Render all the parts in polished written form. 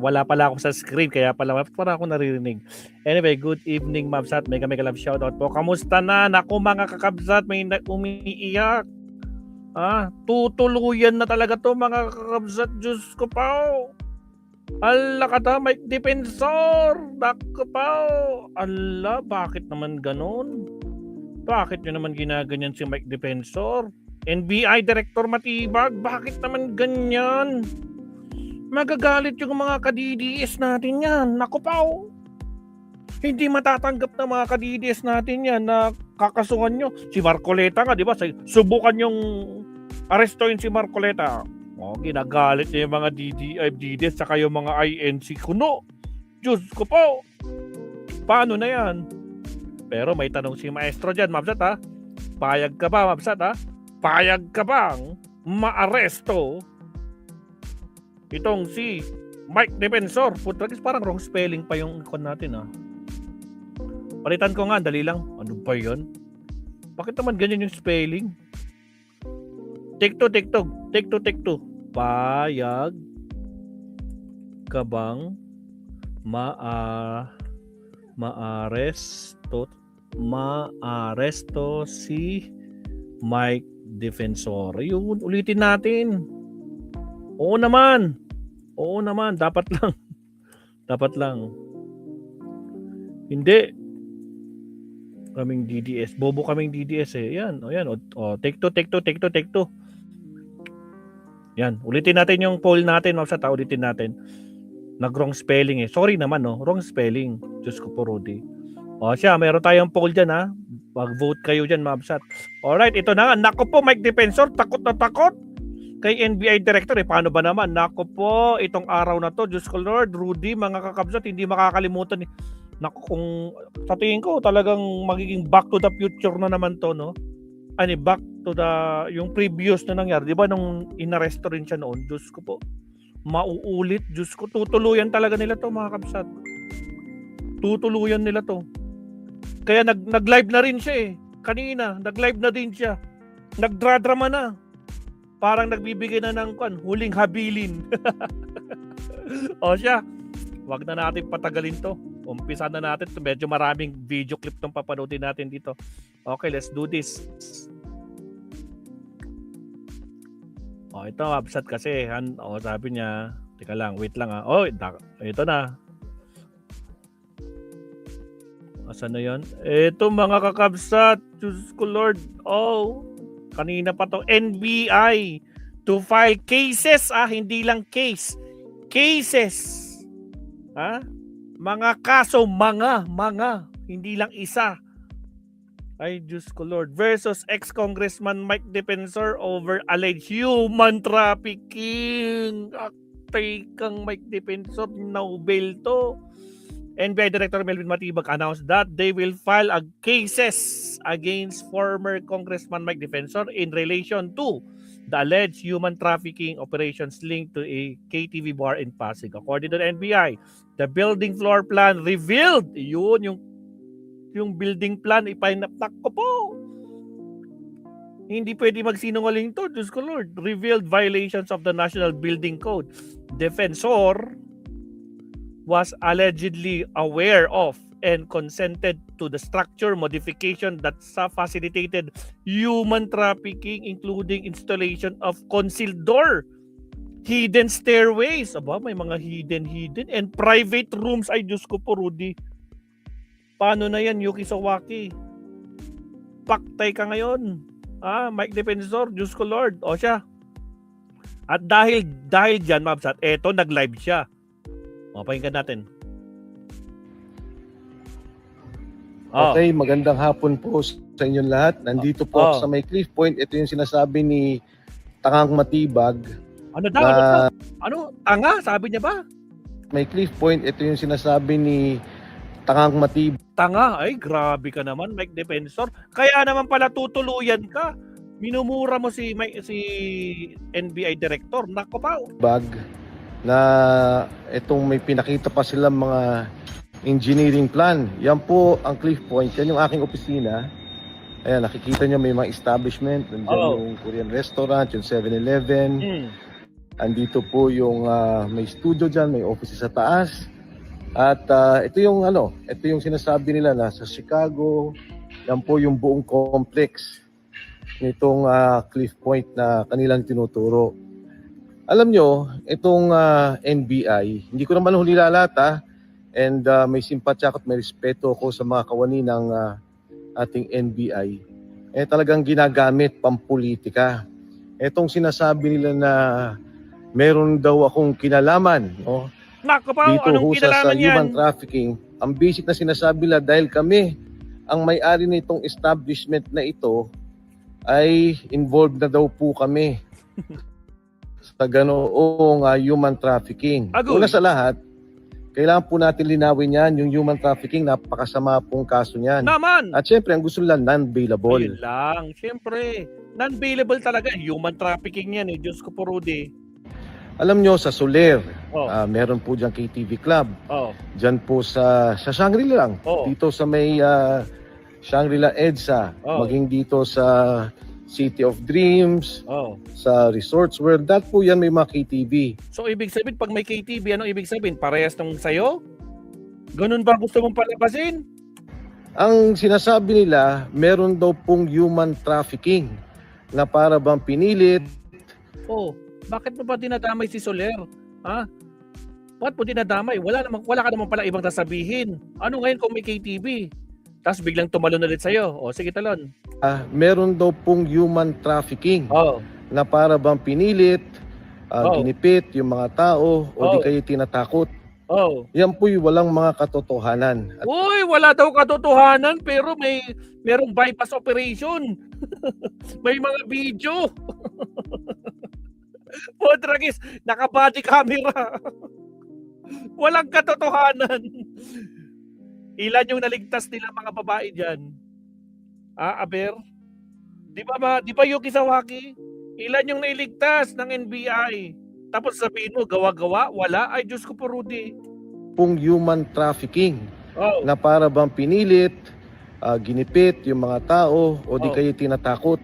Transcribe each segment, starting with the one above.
wala pala ako sa screen kaya pala ako naririnig. Anyway, good evening Mabsat. Mega love shoutout po. Kamusta na? Naku mga kakabsat, may umiiyak. Tutuluyan na talaga to mga kakabsat. Diyos ko pa. Ala ka ta, Mike Defensor. Naku pa. Ala, bakit naman ganun? Bakit nyo naman ginaganyan si Mike Defensor? NBI Director Matibag, bakit naman ganyan? Magagalit yung mga ka-DDS natin yan. Naku pa. Hindi matatanggap na mga ka-DDS natin yan na kakasuhan nyo. Si Marcoleta nga, di ba? Subukan yung arestuin si Marcoleta. Ginagalit niya yung mga DDS saka yung mga INC kuno. Diyos ko po. Paano na yan? Pero may tanong si Maestro dyan, Mabsat ha? Payag ka ba, Mabsat ha? Payag ka bang maaresto itong si Mike Defensor? Putragis, parang wrong spelling pa yung ikon natin ha. Palitan ko nga, dali lang. Ano ba yun? Bakit naman ganyan yung spelling? Take two. Payag ka bang maaresto si Mike Defensor? Yun, ulitin natin. Oo naman, dapat lang. Hindi. Kaming DDS, bobo kaming DDS eh. Yan, take two. Yan, ulitin natin yung poll natin, Mabsat, ulitin natin. Nag-wrong spelling eh. Sorry naman, no? Wrong spelling. Diyos ko po, Rudy. Siya, meron tayong poll dyan, ha? Mag-vote kayo dyan, Mabsat. Alright, ito na nga. Nako po, Mike Defensor, takot na takot kay NBI Director. Paano ba naman? Nako po, itong araw na to, Diyos ko Lord, Rudy, mga kakabsat, hindi makakalimutan. Nako, kung sa tingin ko, talagang magiging back to the future na naman to, no? Back to the, yung previous na nangyari. Di ba nung inaresto rin siya noon? Diyos ko po. Mauulit. Diyos ko, tutuluyan talaga nila to, mga kabsat. Tutuluyan nila to. Kaya nag-live na rin siya eh. Kanina, nag-live na din siya. Nagdradrama na. Parang nagbibigay na ng huling habilin. Siya, wag na natin patagalin to. Umpisa na natin. Medyo maraming video clip tong papanoodin natin dito. Okay, let's do this. Ito, Mabsat kasi. Sabi niya, teka lang, wait lang ha. Ito na. Asan na yun? Ito mga kakabsat. Diyos ko Lord. Kanina pa to. NBI to file cases. Hindi lang case. Cases. Mga kaso. Mga. Hindi lang isa. Ay, Diyos ko Lord. Versus ex-congressman Mike Defensor over alleged human trafficking. Kang Mike Defensor, no-bail to. NBI Director Melvin Matibag announced that they will file cases against former Congressman Mike Defensor in relation to the alleged human trafficking operations linked to a KTV bar in Pasig. According to the NBI, the building floor plan revealed, yung building plan, ipinapak ko po. Hindi pwede magsinungaling to, Diyos ko Lord. Revealed violations of the National Building Code. Defensor was allegedly aware of and consented to the structure modification that facilitated human trafficking, including installation of concealed door, hidden stairways, may mga hidden, and private rooms. Ay, Diyos ko po, Rudy. Paano na yan, Yuki Sawaki? Paktay ka ngayon. Mike Defensor, Diyos ko Lord. Siya. At dahil dyan, Mabsat, nag-live siya. Pakinggan natin. Okay, magandang hapon po sa inyong lahat. Nandito po ako sa may Cliff Point. Ito yung sinasabi ni Tangang Matibag. Ano daw? Tanga? Sabi niya ba? May Cliff Point. Ito yung sinasabi ni Tangang Matibag. Tanga? Ay, grabe ka naman, Mike Defensor. Kaya naman pala tutuluyan ka. Minumura mo si NBI Director. Nako pa. Na itong may pinakita pa silang mga engineering plan. Yan po ang Cliff Point. Yan yung aking opisina. Ayan, nakikita nyo may mga establishment. Nandiyan yung Korean restaurant, yung 7-Eleven. Andito po yung may studio dyan, may office sa taas. At ito yung sinasabi nila na sa Chicago, yan po yung buong complex nitong Cliff Point na kanilang tinuturo. Alam nyo, itong NBI, hindi ko naman huli lalata and may simpatya at may respeto ako sa mga kawani ng ating NBI. Talagang ginagamit pampolitika. Itong sinasabi nila na meron daw akong kinalaman, no? Nako pa, Dito anong ho sa kinalaman yan? human trafficking, ang basic na sinasabi nila dahil kami ang may-ari nitong establishment na ito ay involved na daw po kami sa ganoong human trafficking. Agoy. Una sa lahat, kailangan po natin linawin yan, yung human trafficking, napakasama pong kaso niyan. Naman! At syempre, ang gusto nila, non-bailable. Ayun lang, siyempre. Non-bailable talaga. Human trafficking yan eh. Diyos ko po, Rudy. Alam nyo, sa Soler, Oh. meron po dyan KTV Club. Oh. Diyan po sa Shangri-La lang. Oo. Dito sa may Shangri-La EDSA. Oo. Maging dito sa City of Dreams, Oh. sa Resorts World. That po yan may mga KTV. So, ibig sabihin, pag may KTV, anong ibig sabihin? Parehas nung sayo? Ganun ba gusto mong palabasin? Ang sinasabi nila, meron daw pong human trafficking na para bang pinilit. Oh, bakit mo ba dinadamay si Soler? Ha? Bakit mo dinadamay? Wala ka naman pala ibang sasabihin. Ano ngayon kung may KTV? Tapos biglang tumalon ulit sa'yo. O, sige talon. Meron daw pong human trafficking Oh. na para bang pinilit, Oo. ginipit yung mga tao o di Oo. kayo tinatakot. Oh. Yan po'y walang mga katotohanan. At Uy, wala daw katotohanan pero merong bypass operation. May mga video. Podragis, naka-body camera. Walang katotohanan. Ilan yung naligtas nila mga babae diyan? Aber? Di ba Yuki Sawaki? Ilan yung nailigtas ng NBI? Tapos sabihin mo, gawa-gawa? Wala? Ay, Diyos ko po, Rudy. pong human trafficking Oh. na para bang pinilit, ginipit yung mga tao o di Oo. kayo tinatakot.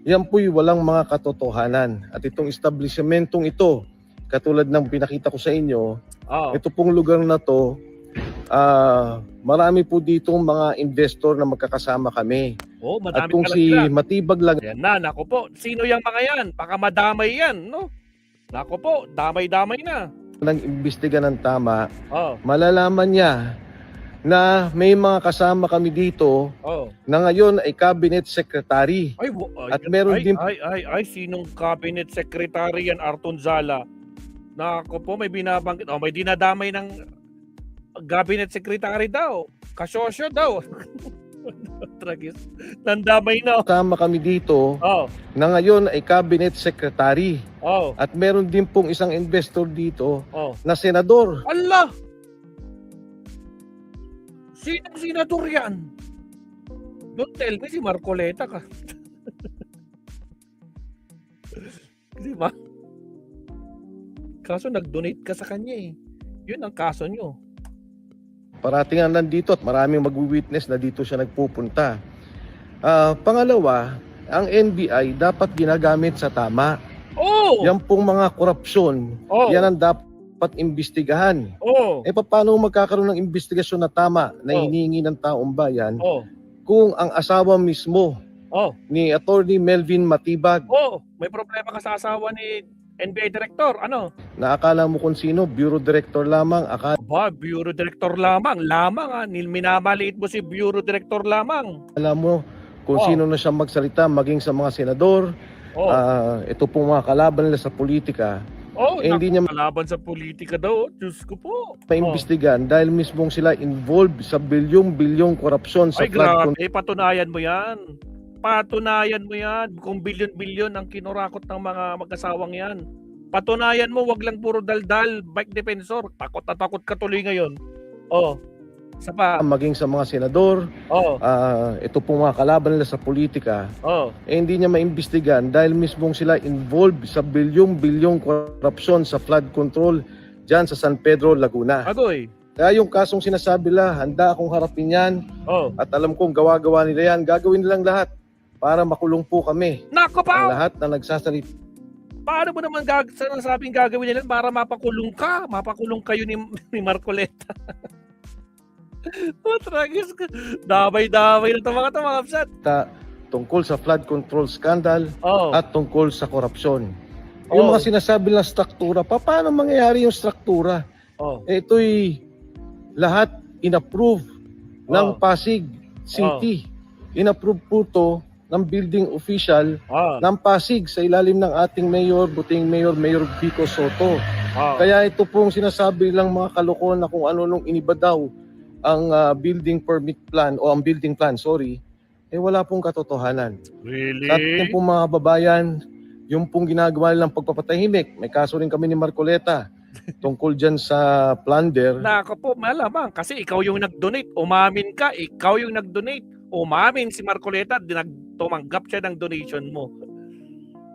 Yan po'y walang mga katotohanan. At itong establishmentong ito, katulad ng pinakita ko sa inyo, Oh. ito pong lugar na to, marami po ditong mga investor na magkakasama kami. Oh, At madami kung pala si sila. Matibag lang Yan na, nako po. Sino yung mga yan? Baka madamay yan, no? Nako po, damay-damay na. nang imbestiga ng tama, Oh. malalaman niya na may mga kasama kami dito Oh. na ngayon ay cabinet secretary. Ay, At meron din sinong cabinet secretary yan, Arton Zala? Nako po, may binabanggit. Oh, may dinadamay ng cabinet secretary daw. Kasosyo daw. Tragis. Nandamay na. kasama kami dito Oh. na ngayon ay cabinet secretary. Oh. At meron din pong isang investor dito Oh. na senador. Allah! Sinong senador yan? Don't tell me si Marcoleta ka. Di ba? Kaso nag-donate ka sa kanya eh. Yun ang kaso nyo. Parating nga nandito at maraming mag-witness na dito siya nagpupunta. Pangalawa, ang NBI dapat ginagamit sa tama. Oh! Yan pong mga korupsyon, Oh! yan ang dapat imbestigahan. Oh! Paano magkakaroon ng investigasyon na tama na Oh. hinihingi ng taong bayan Oh! kung ang asawa mismo Oh! ni Attorney Melvin Matibag, Oh! May problema ka sa asawa ni NBI Director. Ano? na akala mo kung sino, Bureau Director lamang, akala Ba, Bureau Director lamang. Lamang ha. Minamaliit mo si Bureau Director lamang. mo kung Oh. sino na siya magsalita, maging sa mga senador, Oh! ito pong mga kalaban nila sa politika, Oh, hindi niya kalaban sa politika daw. Diyos ko po. maimbestigan dahil mismong sila involved sa bilyong-bilyong korupsyon sa Ay, flood grabe. Patunayan mo yan. Patunayan mo yan. Kung bilyon-bilyon ang kinurakot ng mga mag-asawang yan. Patunayan mo, wag lang puro daldal, bike defensor. Takot na takot ka tuloy ngayon. Oh, isa pa. maging sa mga senador, Oh, ito pong mga kalaban nila sa politika, oh. hindi niya maimbestigan dahil mismong sila involved sa bilyong-bilyong korupsyon sa flood control dyan sa San Pedro, Laguna. Agoy. Kaya yung kasong sinasabi nila, handa akong harapin yan Oh. at alam kong gawa-gawa nila yan, gagawin nilang lahat para makulong po kami. Nako Ang pa! lahat na nagsasalita Paano mo naman sinasabing gagawin nila para mapakulong ka? Mapakulong kayo ni Marcoleta. Tragis ka. Damay-damay na ito mga kapsat. Tungkol sa flood control scandal Oh. at tungkol sa korupsyon. Yung mga sinasabi ng struktura, paano mangyayari yung struktura? Oh. Ito'y lahat inapprove ng Pasig City. Inapprove po to ng building official ng Pasig sa ilalim ng ating mayor, buting Mayor Vico Soto. Kaya ito pong sinasabi lang mga kalokohan na kung ano nung iniba daw ang building permit plan o ang building plan, wala pong katotohanan. Really? Sa ating pong mga babayan, yung pong ginagawa nilang pagpapatahimik, may kaso rin kami ni Marcoleta tungkol dyan sa plunder. Nako po, malamang kasi ikaw yung nag-donate, umamin ka, ikaw yung nag-donate, umamin si Marcoleta, tumanggap siya ng donation mo.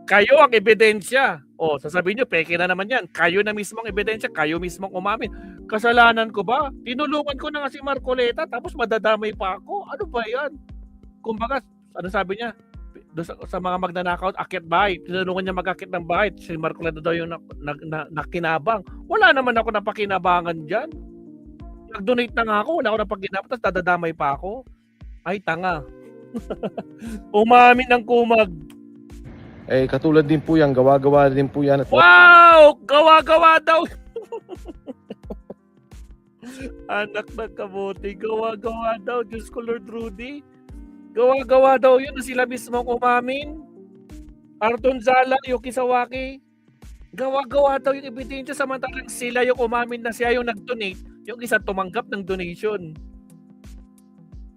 Kayo ang ebidensya. Sasabihin nyo, peke na naman yan. Kayo na mismo ang ebidensya, kayo mismo ang umamin. Kasalanan ko ba? Tinulungan ko na nga si Marcoleta, tapos madadamay pa ako. Ano ba yan? Kumbaga, ano sabi niya? Sa mga magnanakaw, akit bahay. Tinulungan niya mag-akit ng bahay. Si Marcoleta daw yung nakinabang. Wala naman ako napakinabangan dyan. Nag-donate na nga ako, wala ako napakinabang, tapos dadadamay pa ako. Ay, tanga. Umamin ng kumag. Katulad din po yan, gawa-gawa din po yan. Wow! Gawa-gawa daw! Anak ng kabuti, gawa-gawa daw. Diyos ko, Lord Rudy. Gawa-gawa daw yun na sila mismo umamin. Arton Zala, Yuki Sawaki. Gawa-gawa daw yung ebidensya samantalang sila yung umamin na siya yung nag-donate. Yung isa tumanggap ng donation.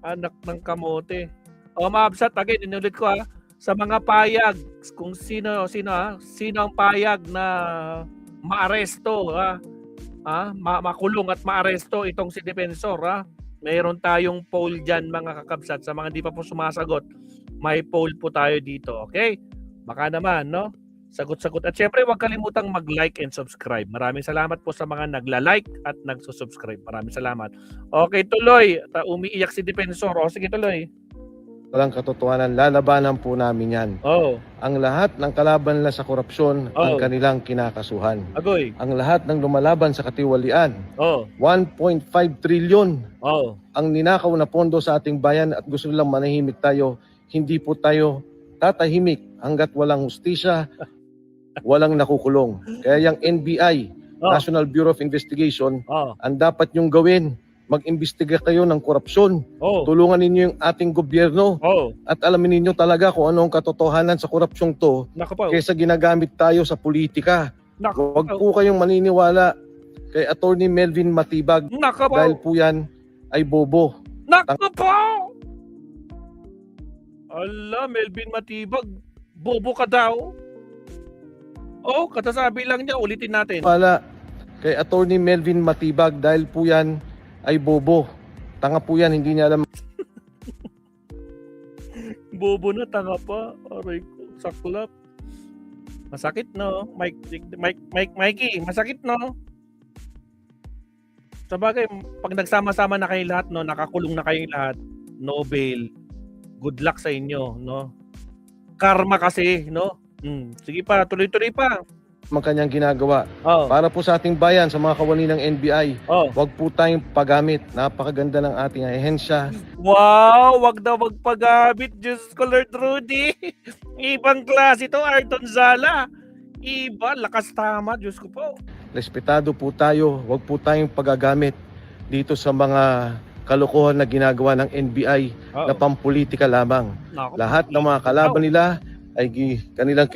Anak ng kamote. Maabsat, again, inulit ko sa mga payag, kung sino ang payag na maaresto, makulong at maaresto itong si Defensor, mayroon tayong poll dyan mga kakabsat. Sa mga di pa po sumasagot, may poll po tayo dito, okay? Baka naman, no? Sagot-sagot. At syempre, huwag kalimutang mag-like and subscribe. Maraming salamat po sa mga nagla-like at nagsusubscribe. Maraming salamat. Okay, tuloy. Umiiyak si Defensor. Sige, tuloy. Walang katotohanan, lalabanan po namin yan. Ang lahat ng kalaban nila sa korupsyon, ang kanilang kinakasuhan. Agoy. Ang lahat ng lumalaban sa katiwalian, 1.5 trilyon ang ninakaw na pondo sa ating bayan at gusto nilang manahimik tayo. Hindi po tayo tatahimik hanggat walang hustisya, walang nakukulong. Kaya yung NBI, National Bureau of Investigation, ang dapat nyong gawin, mag-imbestiga kayo ng korupsyon. Tulungan ninyo yung ating gobyerno. At alamin ninyo talaga kung ano ang katotohanan sa korupsyong to kaysa ginagamit tayo sa politika. Huwag po kayong maniniwala kay Attorney Melvin Matibag dahil po yan ay bobo. Naku po! Ala, Melvin Matibag, bobo ka daw. Katasabi lang niya, ulitin natin. Wala kay Attorney Melvin Matibag dahil po yan ay bobo. Tanga po yan, hindi niya alam. Bobo na, tanga pa. Aray ko, saklap. Masakit, no? Mikey, masakit, no? Sabagay, pag nagsama-sama na kayo lahat, no? Nakakulong na kayo lahat, no bail. Good luck sa inyo, no? Karma kasi, no? Sige pa, tuloy-tuloy pa. Ang kanyang ginagawa. Para po sa ating bayan, sa mga kawani ng NBI, wag po tayong paggamit. Napakaganda ng ating ahensya. Wow, wag daw magpagamit. Diyos ko, Lord Rudy. Ibang klase ito, Arton Zala. Iba, lakas tama, Diyos ko po. Respetado po tayo, wag po tayong pagagamit dito sa mga kalokohan na ginagawa ng NBI na pampolitika lamang. Lahat ng mga kalaban nila ay kanilang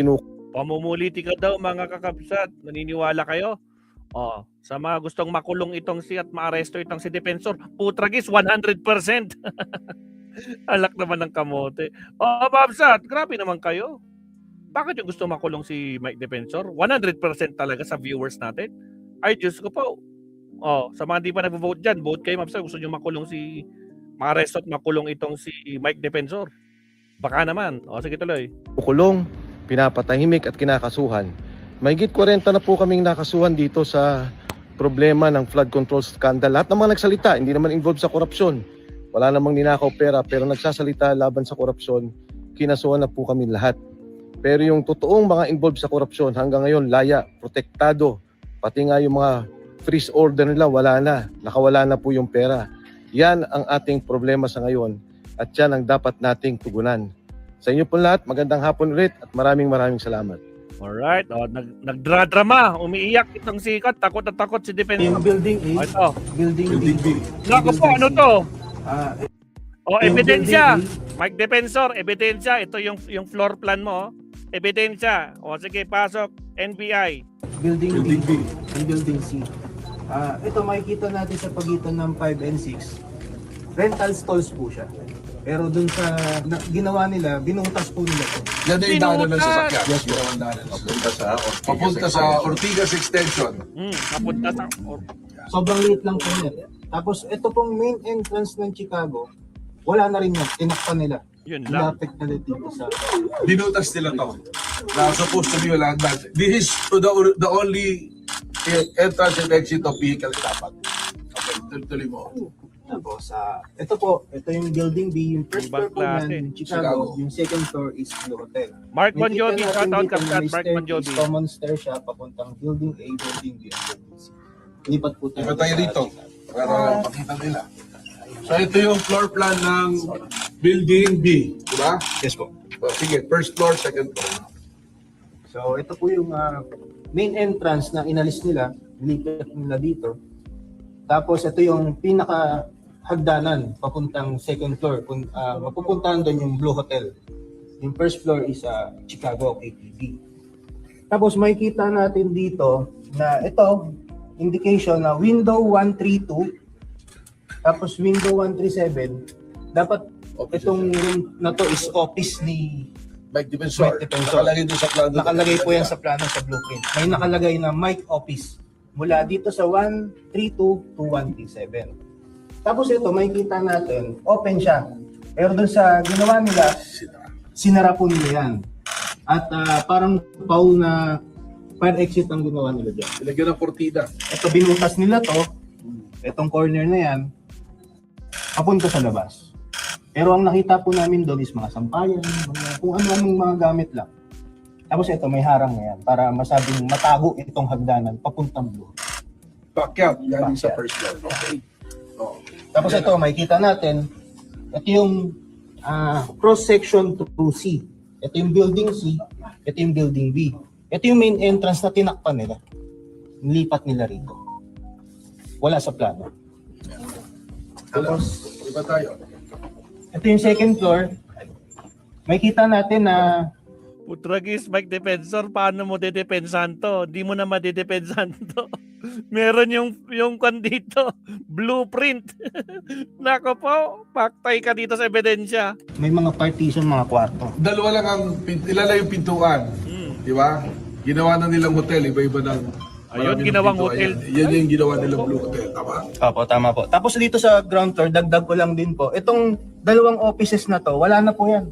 pamumuliti ka daw mga kakabsat. Naniniwala kayo? Sa mga gustong makulong itong si at maaresto itong si Defensor, putragis 100%. Alak naman ng kamote. Babsat, grabe naman kayo. Bakit yung gusto makulong si Mike Defensor? 100% talaga sa viewers natin. Ay, Diyos ko po. Sa mga di pa nag-vote dyan, vote kayo, Mabsat. Gusto nyo makulong maaresto at makulong itong si Mike Defensor. Baka naman. Sige, tuloy. Kulong, pinapatahimik at kinakasuhan. Mahigit 40 na po kaming nakasuhan dito sa problema ng flood control scandal. Lahat ng mga nagsalita, hindi naman involved sa korupsyon. Wala namang ninakaw pera pero nagsasalita laban sa korupsyon. Kinasuhan na po kami lahat. Pero yung totoong mga involved sa korupsyon hanggang ngayon laya, protektado. Pati nga yung mga freeze order nila wala na. Nakawala na po yung pera. Yan ang ating problema sa ngayon at yan ang dapat nating tugunan. Sa inyo po lahat, magandang hapon ulit at maraming salamat. Alright, nagdradrama, umiiyak itong sikat, takot na takot si Defense. Yung building A, Ito. building B. Naku po, ano to? Ah, O, yung ebidensya. building Mike Defensor, ebidensya. Ito yung floor plan mo. Ebidensya. O, sige, pasok. NBI. building B, and building C. Ito makikita natin sa pagitan ng 5 and 6. Rental stalls po siya. Pero dun sa ginawa nila, binutas po nila to. Yan yung daanan ng Binutas! sasakyan. Yes, yung daanan. Papunta sa Ortigas Extension. Napunta sa... Sobrang liit lang po yan. Tapos ito pong main entrance ng Chicago, wala na rin yan. Tinakpan nila. Yun lang. Lapit na dito sa... Binutas nila to. Na supposed to be wala na. This is the only entrance and exit of vehicle dapat. Okay, tuloy mo. Tapos, ito yung building B, yung first floor Ibang po yan, klase. yung Chicago, yung second floor is Blue Hotel. Mark Bon Makikita Jovi, natin shout out dito Kapsat, na may Mark Bon Jovi. staircase, common stair siya, papuntang building A, building B, and building C. Lipat po tayo. Iba tayo rito. Para makita nila. So ito yung floor plan ng building B. Diba? Yes po. So, sige, first floor, second floor. So, ito po yung main entrance na inalis nila, lipat nila dito. Tapos, ito yung pinaka hagdanan papuntang second floor. Mapupuntahan doon yung Blue Hotel. Yung first floor is Chicago KTV. Tapos makikita natin dito na ito, indication na window 132, tapos window 137, dapat itong room na to is office ni Mike Defensor. Mike Defensor. Nakalagay doon sa plano. nakalagay po yan sa plano sa blueprint. May nakalagay na Mike Office mula dito sa 132 to 137. Tapos ito, makikita natin, open siya. Pero doon sa ginawa nila, sinara po nila yan. At parang paul na fire exit ang ginawa nila dyan. Ilagyan ng kortina. Ito, binutas nila to. Itong corner na yan, papunta sa labas. Pero ang nakita po namin doon is mga sampayan, kung ano-anong mga gamit lang. Tapos ito, may harang na yan para masabing matago itong hagdanan papuntang blue. Backyard. Yan yung sa first floor. Okay. Oh. Tapos ito, makikita natin, ito yung cross-section to C. Ito yung building C, ito yung building B. Ito yung main entrance na tinakpan nila. Nilipat nila rito. Wala sa plano. Tapos, Iba tayo. ito yung second floor. Makikita natin na Putragis, Mike Defensor, paano mo didepensahan to? Di mo na madidepensahan to. Meron yung kwan dito, blueprint. Nako po, paktay ka dito sa ebidensya. may mga partition, mga kwarto. Dalawa lang ang ilala yung pintuan. Di ba? Ginawa na nilang hotel, iba-iba ng Ayun, marami ng ginawang pintuan. hotel. Yan yung ginawa nilang Blue Hotel, tama? Opo, tama po. Tapos dito sa ground floor, dagdag ko lang din po. Itong dalawang offices na to, wala na po yan.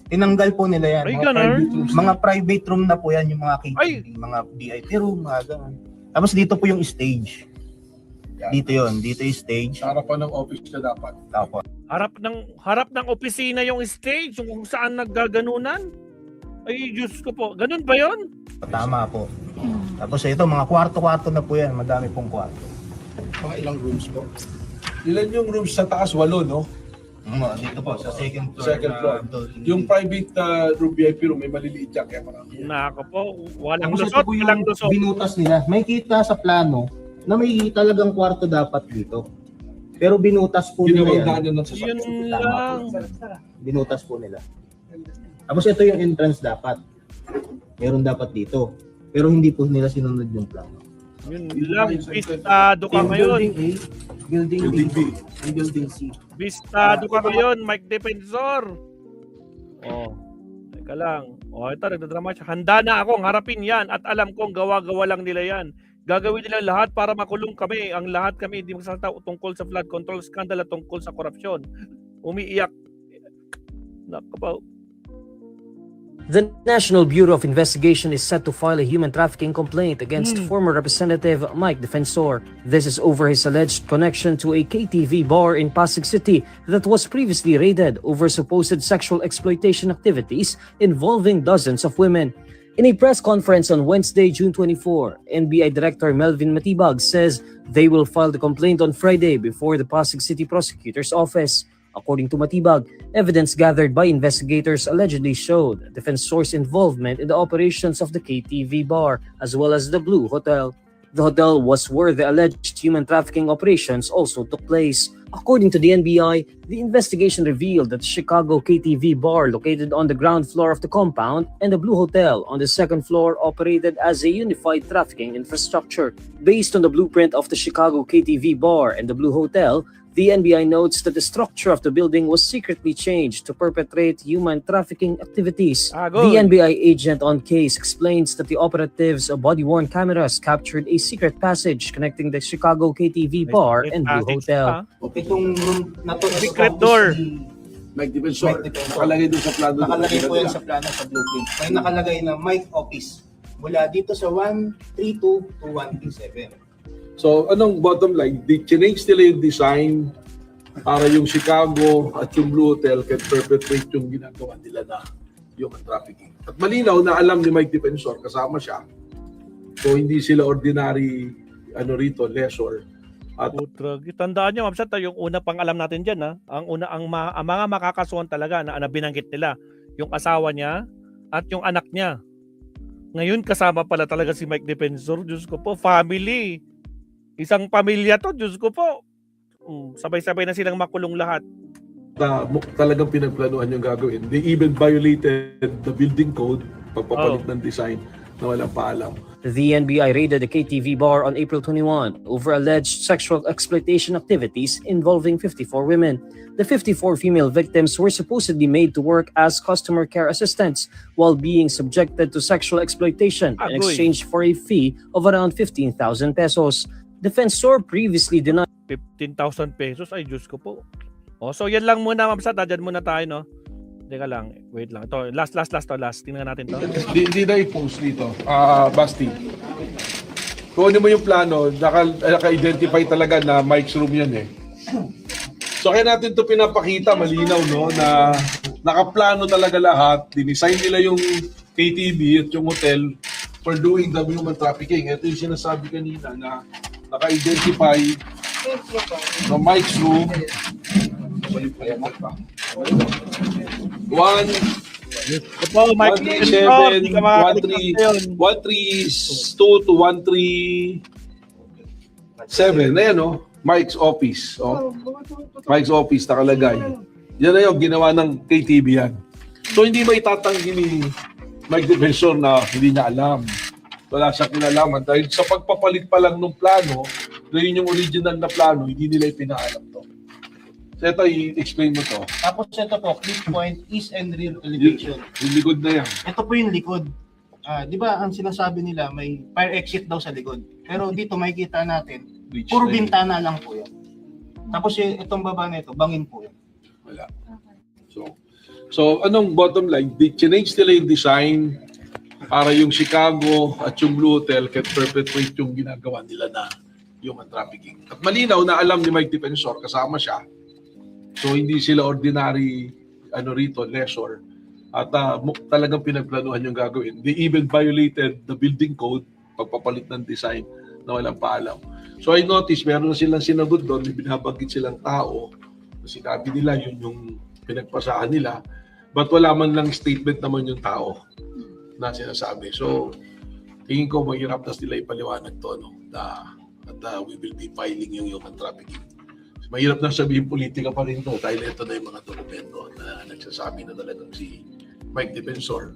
Tinanggal po nila yan. Ay, Mga ganun? private rooms. Mga private room na po yan, yung mga KTV, Ay! mga VIP room, mga ganun. Tapos dito po yung stage. Yan. Dito yon, dito yung stage. Sa harapan ng office na dapat. Tapos, Harap ng opisina yung stage, kung saan naggaganunan. Ay, Diyos ko po. Ganun ba yon? tama po. Tapos ito, mga kwarto-kwarto na po yan. Madami pong kwarto. Mga ilang rooms po? Ilan yung rooms sa taas? 8, no? Dito po, sa second floor. Second floor. Yung private room VIP room, may maliliit yan. Kaya marami. Nako po, walang Tapos ito lusot, po walang yung lusot. binutas nila. May kita sa plano na may talagang kwarto dapat dito. Pero binutas po nila Ginawang yan. daanan ng Yun sasakyan. lang. Binutas po nila. Tapos ito yung entrance dapat. Meron dapat dito. Pero hindi po nila sinunod yung plano. Yun lang. Bistado ka Yung ngayon. building A, building Building B, and building C. Bistado ka ngayon, Mike Defensor. Oh, teka lang. Oh, ito, nagdadrama siya. Handa na akong harapin yan at alam kong gawa-gawa lang nila yan. Gagawin nila lahat para makulong kami. Ang lahat kami hindi magsasalita tungkol sa flood control scandal at tungkol sa korupsyon. Umiiyak. Nakapaw. The National Bureau of Investigation is set to file a human trafficking complaint against former Representative Mike Defensor. This is over his alleged connection to a KTV bar in Pasig City that was previously raided over supposed sexual exploitation activities involving dozens of women. In a press conference on Wednesday, June 24, NBI Director Melvin Matibag says they will file the complaint on Friday before the Pasig City Prosecutor's Office. According to Matibag, evidence gathered by investigators allegedly showed Defensor's involvement in the operations of the KTV bar as well as the Blue Hotel. The hotel was where the alleged human trafficking operations also took place. According to the NBI, the investigation revealed that the Chicago KTV bar located on the ground floor of the compound and the Blue Hotel on the second floor operated as a unified trafficking infrastructure. Based on the blueprint of the Chicago KTV bar and the Blue Hotel, the NBI notes that the structure of the building was secretly changed to perpetrate human trafficking activities. Good. The NBI agent on case explains that the operatives' body-worn cameras captured a secret passage connecting the Chicago KTV bar and Blue Hotel. Itong room na to, Secret door. Mike Defensor. Mike Defensor. Nakalagay doon sa plano. Nakalagay po yan sa plano sa blueprint. May nakalagay na Mike Office mula dito sa 132 to 137. So, anong bottom line? Change nila yung design para yung Chicago at yung Blue Hotel can perpetrate yung ginagawa nila na human trafficking. At malinaw na alam ni Mike Defensor, kasama siya. So, hindi sila ordinary leisure. At Putrag. Tandaan nyo, Ma'am Sat, yung una pang alam natin dyan, ha? Ang mga makakasuhan talaga na binanggit nila, yung asawa niya at yung anak niya. Ngayon, kasama pala talaga si Mike Defensor. Diyos ko po, family. Isang pamilya to, Diyos ko po. Sabay-sabay na silang makulong lahat. talagang pinagplanuhan yung gagawin. They even violated the building code, pagpapalit ng design na walang paalam. The NBI raided the KTV bar on April 21 over alleged sexual exploitation activities involving 54 women. The 54 female victims were supposedly made to work as customer care assistants while being subjected to sexual exploitation in exchange for a fee of around 15,000 pesos. Defensor previously denied 15,000 pesos. Ay, Diyos ko po. So yan lang muna, Ma'am Sat. Dyan muna tayo, no? Teka lang. Wait lang. Ito, last. Tingnan natin to. Hindi na i-post dito. Basti. Kung ano mo yung plano, naka-identify talaga na Mike's room yan eh. So kaya natin to pinapakita, malinaw, no? Na nakaplano talaga lahat. Dinesign nila yung KTV at yung hotel for doing the human trafficking. Ito yung sinasabi kanina na naka-identify na Mike's room. Ito, Mike Defensor. 132 to 137. Ayan, no? Mike's office. Oh. Mike's office nakalagay. Yan na yung ginawa ng KTV yan. So hindi ba itatanggi ni Mike Defensor na hindi niya alam? Wala siyang kinalaman dahil sa pagpapalit pa lang ng plano, na yun yung original na plano, hindi nila ipinaalam to. So ito, i-explain mo to. Tapos ito po, clip point, east and rear elevation. Yung likod na yan. Ito po yung likod. Di ba ang sinasabi nila may fire exit daw sa likod. Pero dito makikita natin, Bridge puro na yun. bintana lang po yan. Tapos itong baba na ito, bangin po yan. Wala. So anong bottom line? Change nila yung design para yung Chicago at yung Blue Hotel can perpetrate yung ginagawa nila na human trafficking. At malinaw na alam ni Mike Defensor, kasama siya. So hindi sila ordinary leisure. At talagang pinagplanuhan yung gagawin. They even violated the building code, pagpapalit ng design na walang paalam. So I noticed meron na silang sinagot doon, may binabanggit silang tao. Sinabi nila yun yung pinagpasahan nila. But wala man lang statement naman yung tao na sinasabi. So tingin ko mahirap na sila ipaliwanag to, no? At we will be filing yung human trafficking. Mahirap na sabihin politika pa rin to dahil ito na yung mga dokumento na nagsasabi na talagang si Mike Defensor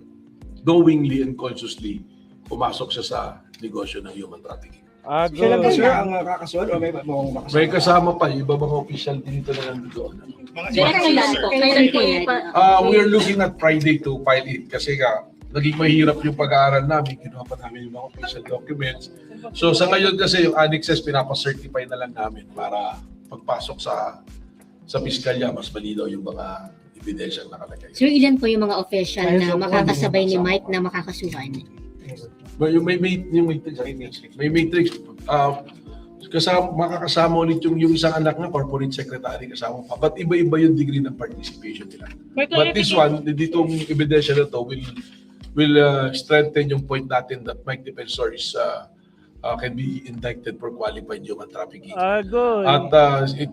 knowingly and consciously pumasok siya sa negosyo ng human trafficking. Siya lang ba siya ang kakasuhan o may makasuhan? May kasama pa yung iba mga official dito na nandito. Kailan po yun? We are looking at Friday to file it kasi naging mahirap yung pag-aaral namin. Kinuha pa namin yung mga official documents. So sa ngayon kasi yung annexes pinapa-certify na lang namin para pagpasok sa piskalya mas malinaw yung mga ebidensyang nakalagay. Sir, ilan po yung mga official na makakasabay ni Mike na makakasuhan? May matrix. Makakasama ulit yung isang anak na corporate secretary kasama pa. But iba-iba yung degree ng participation nila. But this one, ditong ebidensya na to will strengthen yung point natin that Mike Defensor is can be indicted for qualified human trafficking. Agoy. At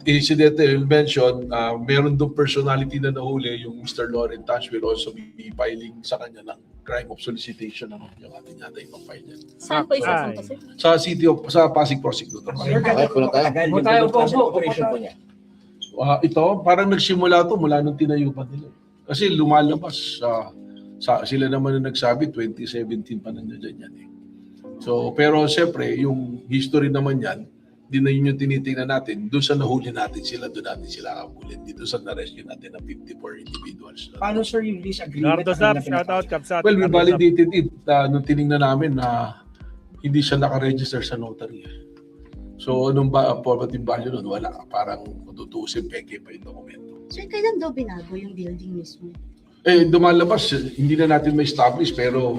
incidentally, will mention, meron doon personality na nahuli, yung Mr. Lauren Tash will also be filing sa kanya ng crime of solicitation yung ating yata ipang-file niya. Saan po isasang po, sir? Sa Pasig Prosecutor. Sir, ganito po katagal yung transit operation po niya. Ito, parang nagsimula to mula nung tinayo pa nila. Kasi lumalabas, sila naman na nagsabi, 2017 pa nandiyan yan eh. So, pero siyempre, yung history naman yan, di na yun yung tinitingnan natin. Doon sa nahuli natin sila, doon natin sila habulin. Dito sa na-rescue natin ng 54 individuals. Paano sir yung lease agreement? Nardo Zap, shout out, Kapsat. Well, we validated it nung tinignan namin na hindi siya nakaregister sa notary. So, anong formative value nun? Wala. Parang tutusin, peke pa yung dokumento. Sir, kailan daw binago yung building mismo? Dumalabas, hindi na natin ma-establish pero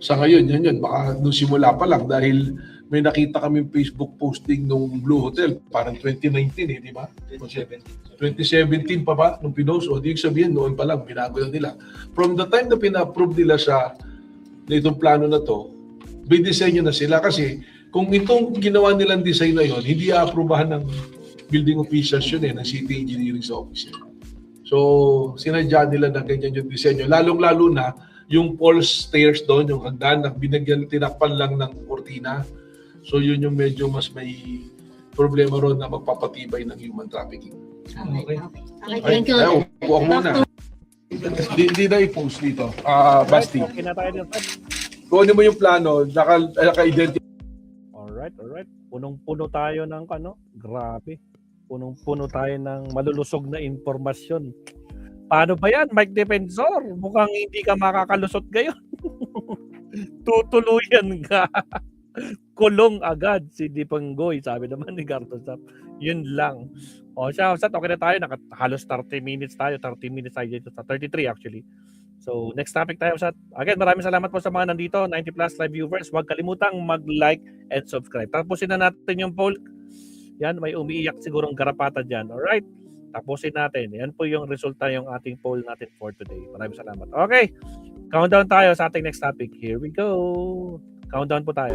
sa ngayon, yan. Baka nung simula pa lang dahil may nakita kaming Facebook posting nung Blue Hotel, parang 2019 di ba? 2017 pa ba nung pinost? O di sabihin, noon pa lang, binago na nila. From the time na pina-approve nila na itong plano na to, may disenyo na sila kasi kung itong ginawa nilang design na yon, hindi a-approvehan ng building officials yun ng city engineering sa office. So, sinadya nila na ganyan yung disenyo. Lalong-lalo na yung false stairs doon, yung hagdan na binagyan, tinakpan lang ng kortina. So, yun yung medyo mas may problema ron na magpapatibay ng human trafficking. Okay. Thank you. Upo ako muna. Hindi na i-post dito. Basti. Okay na tayo dito. Kung ano mo yung plano, naka-identify. Alright. Punong-puno tayo ng grabe. Punong-puno tayo ng malulusog na impormasyon. Paano ba yan, Mike Defensor? Mukhang hindi ka makakalusot ngayon. Tutuluyan ka. Kulong agad si Dipanggoy, sabi naman ni Gardo Zap. Yun lang. O siya, okay na tayo. Halos 30 minutes tayo. 30 minutes tayo dito. 33 actually. So, next topic tayo. Again, maraming salamat po sa mga nandito. 90 plus live viewers. Huwag kalimutang mag-like and subscribe. Tapusin na natin yung poll. Yan, may umiiyak sigurong garapata dyan. Alright? Tapusin natin. Yan po yung resulta yung ating poll natin for today. Maraming salamat. Okay. Countdown tayo sa ating next topic. Here we go. Countdown po tayo.